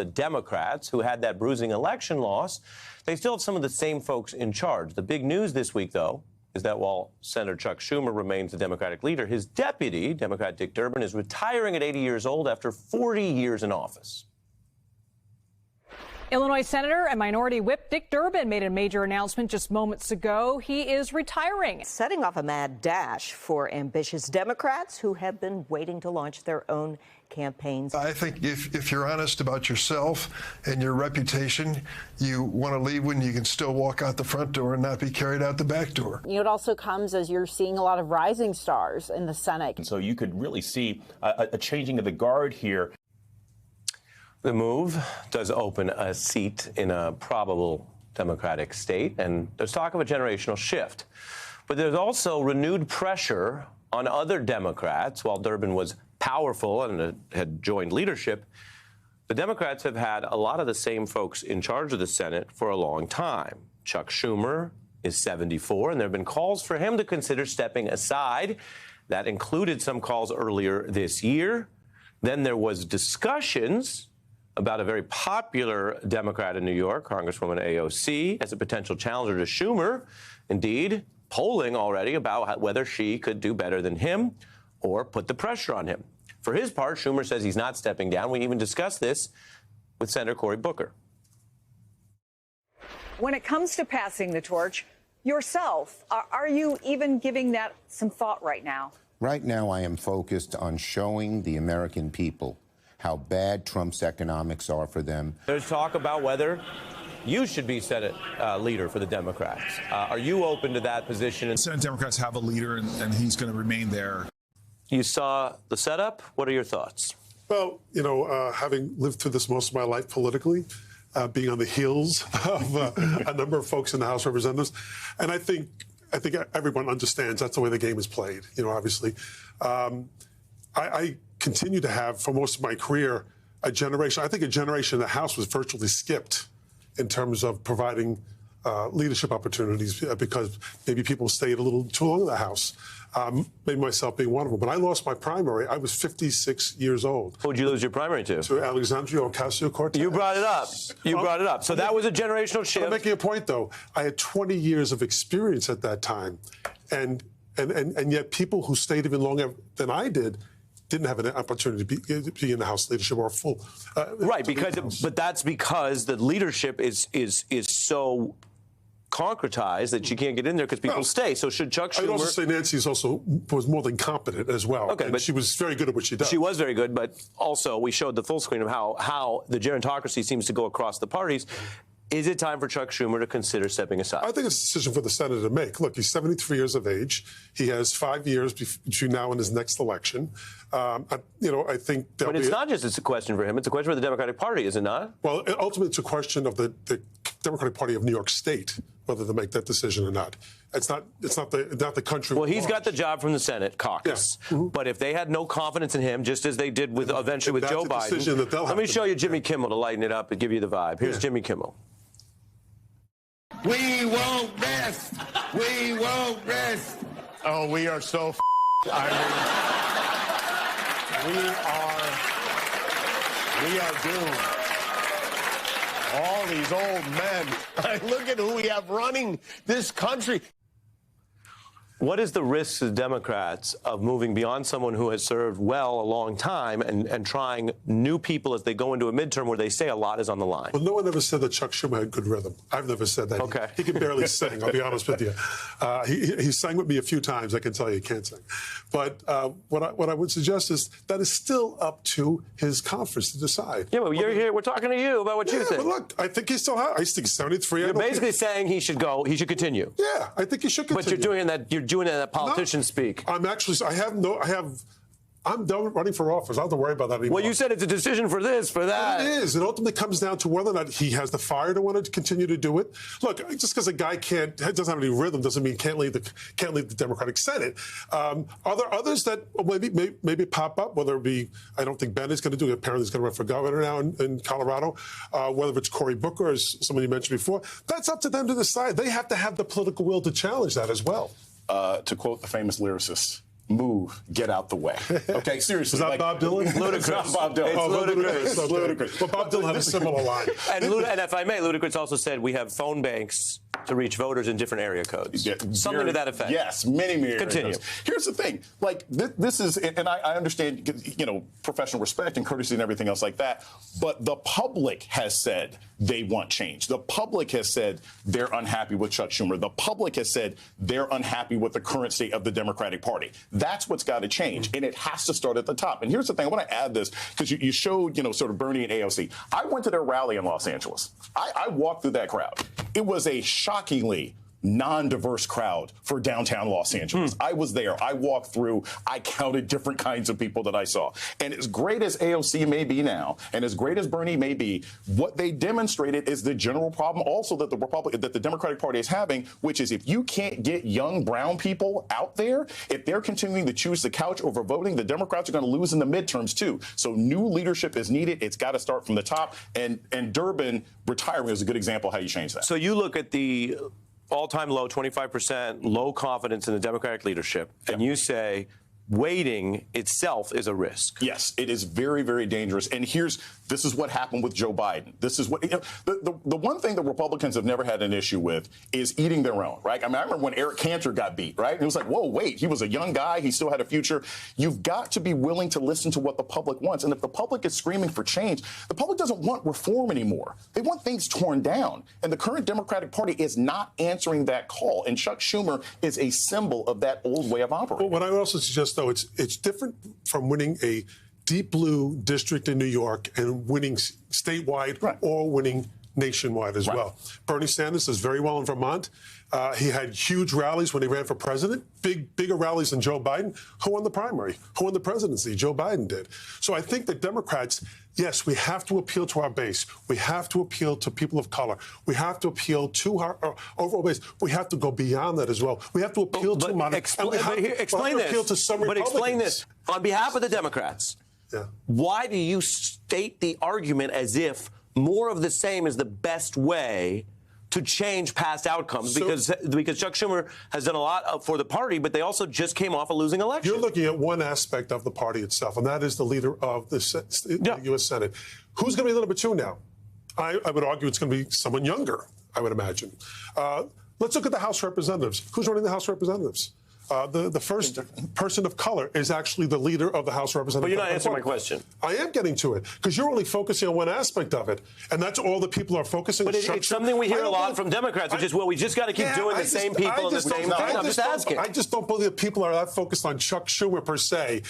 The Democrats, who had that bruising election loss, they still have some of the same folks in charge. The big news this week, though, is that while Senator Chuck Schumer remains the Democratic leader, his deputy, Democrat Dick Durbin, is retiring at 80 years old after 40 years in office. Illinois Senator and Minority Whip Dick Durbin made a major announcement just moments ago. He is retiring. Setting off a mad dash for ambitious Democrats who have been waiting to launch their own campaigns. I think if you're honest about yourself and your reputation, you want to leave when you can still walk out the front door and not be carried out the back door. You know, it also comes as you're seeing a lot of rising stars in the Senate. And so you could really see a changing of the guard here. The move does open a seat in a probable Democratic state, and there's talk of a generational shift. But there's also renewed pressure on other Democrats. While Durbin was powerful and had joined leadership, the Democrats have had a lot of the same folks in charge of the Senate for a long time. Chuck Schumer is 74, and there have been calls for him to consider stepping aside. That included some calls earlier this year. Then there was discussions about a very popular Democrat in New York, Congresswoman AOC, as a potential challenger to Schumer. Indeed, polling already about whether she could do better than him or put the pressure on him. For his part, Schumer says he's not stepping down. We even discussed this with Senator Cory Booker. When it comes to passing the torch, yourself, are you even giving that some thought right now? Right now, I am focused on showing the American people how bad Trump's economics are for them. There's talk about whether you should be Senate leader for the Democrats. Are you open to that position? Senate Democrats have a leader, and he's going to remain there. You saw the setup. What are your thoughts? Well, you know, having lived through this most of my life politically, being on the heels of a number of folks in the House of Representatives, and I think everyone understands that's the way the game is played. You know, obviously, I continue to have, for most of my career, a generation. I think a generation in the House was virtually skipped in terms of providing leadership opportunities because maybe people stayed a little too long in the House. Maybe myself being one of them. When I lost my primary, I was 56 years old. Who would you lose your primary to? To Alexandria Ocasio-Cortez. You brought it up. You brought it up. So that was a generational shift. I'm making a point, though. I had 20 years of experience at that time, and yet people who stayed even longer than I did didn't have an opportunity to be in the House leadership or full. Right, but that's because the leadership is so concretized that you can't get in there because people stay. So should Chuck Schumer... I'd also say Nancy was more than competent as well. Okay, and but she was very good at what she does. She was very good, but also we showed the full screen of how the gerontocracy seems to go across the parties. Is it time for Chuck Schumer to consider stepping aside? I think it's a decision for the Senate to make. Look, he's 73 years of age. He has 5 years between now and his next election. I think... But it's not just a question for him. It's a question for the Democratic Party, is it not? Well, ultimately, it's a question of the Democratic Party of New York State, whether to make that decision or not. It's not the country. Well, he's got the job from the Senate caucus. Yeah. Mm-hmm. But if they had no confidence in him, just as they did with eventually with Joe Biden... Let me show you Jimmy Kimmel to lighten it up and give you the vibe. Here's Jimmy Kimmel. We won't rest. We won't rest. Oh, we are so we are doomed. All these old men. Look at who we have running this country. What is the risk to the Democrats of moving beyond someone who has served well a long time and trying new people as they go into a midterm where they say a lot is on the line? Well, no one ever said that Chuck Schumer had good rhythm. I've never said that. Okay. He can barely sing, I'll be honest with you. He sang with me a few times. I can tell you he can't sing. But what I would suggest is that is still up to his conference to decide. Yeah, but you're here. We're talking to you about what you think. But look, I think he's still high. I think he's 73. You're basically saying he should go. He should continue. Yeah, I think he should continue. But you're doing that. You're doing that politician speak. I'm done running for office. I don't have to worry about that anymore. Well, you said it's a decision for this, for that. It is. It ultimately comes down to whether or not he has the fire to want to continue to do it. Look, just because a guy doesn't have any rhythm doesn't mean can't leave the Democratic Senate. Are there others that maybe pop up? Whether it be, I don't think Ben is going to do it. Apparently, he's going to run for governor now in Colorado. Whether it's Cory Booker, as somebody mentioned before, that's up to them to decide. They have to have the political will to challenge that as well. To quote the famous lyricist, move, get out the way. Okay, seriously. Is that Bob Dylan? Ludicrous. It's not Bob Dylan. Oh, Ludicrous. okay. Ludicrous. But Bob Dylan had a similar line. And if I may, Ludacris also said we have phone banks to reach voters in different area codes. Something to that effect. Yes, many area Continue. codes. Here's the thing. Like, this is, and I understand, you know, professional respect and courtesy and everything else like that, but the public has said they want change. The public has said they're unhappy with Chuck Schumer. The public has said they're unhappy with the current state of the Democratic Party. That's what's got to change, and it has to start at the top. And here's the thing. I want to add this because you showed, you know, sort of Bernie and AOC. I went to their rally in Los Angeles. I walked through that crowd. It was a shockingly non-diverse crowd for downtown Los Angeles. I was there. I walked through. I counted different kinds of people that I saw. And as great as AOC may be now, and as great as Bernie may be, what they demonstrated is the general problem also that the Democratic Party is having, which is if you can't get young brown people out there, if they're continuing to choose the couch over voting, the Democrats are going to lose in the midterms too. So new leadership is needed. It's got to start from the top. And Durbin retiring is a good example of how you change that. So you look at the all-time low, 25%, low confidence in the Democratic leadership, and you say waiting itself is a risk. Yes, it is very, very dangerous. And this is what happened with Joe Biden. This is what, you know, the one thing that Republicans have never had an issue with is eating their own, right? I mean, I remember when Eric Cantor got beat, right? And it was like, whoa, wait, he was a young guy. He still had a future. You've got to be willing to listen to what the public wants. And if the public is screaming for change, the public doesn't want reform anymore. They want things torn down. And the current Democratic Party is not answering that call. And Chuck Schumer is a symbol of that old way of operating. Well, what I would also suggest, though, it's different from winning a deep blue district in New York and winning statewide or winning nationwide as well. Bernie Sanders does very well in Vermont. He had huge rallies when he ran for president, bigger rallies than Joe Biden. Who won the primary? Who won the presidency? Joe Biden did. So I think that Democrats, yes, we have to appeal to our base. We have to appeal to people of color. We have to appeal to our overall base. We have to go beyond that as well. We have to appeal to money. Explain this. On behalf of the Democrats, why do you state the argument as if more of the same is the best way to change past outcomes? Because Chuck Schumer has done a lot for the party, but they also just came off a losing election. You're looking at one aspect of the party itself, and that is the leader of the U.S. Senate. Who's going to be the number two now? I would argue it's going to be someone younger, I would imagine. Let's look at the House Representatives. Who's running the House Representatives? The first person of color is actually the leader of the House of Representatives. But you're not answering my question. I am getting to it because you're only focusing on one aspect of it, and that's all the people are focusing on. But it's something we hear a lot from Democrats, which is, well, we just got to keep doing the same people and the same thing. I'm just asking. I just don't believe people are that focused on Chuck Schumer per se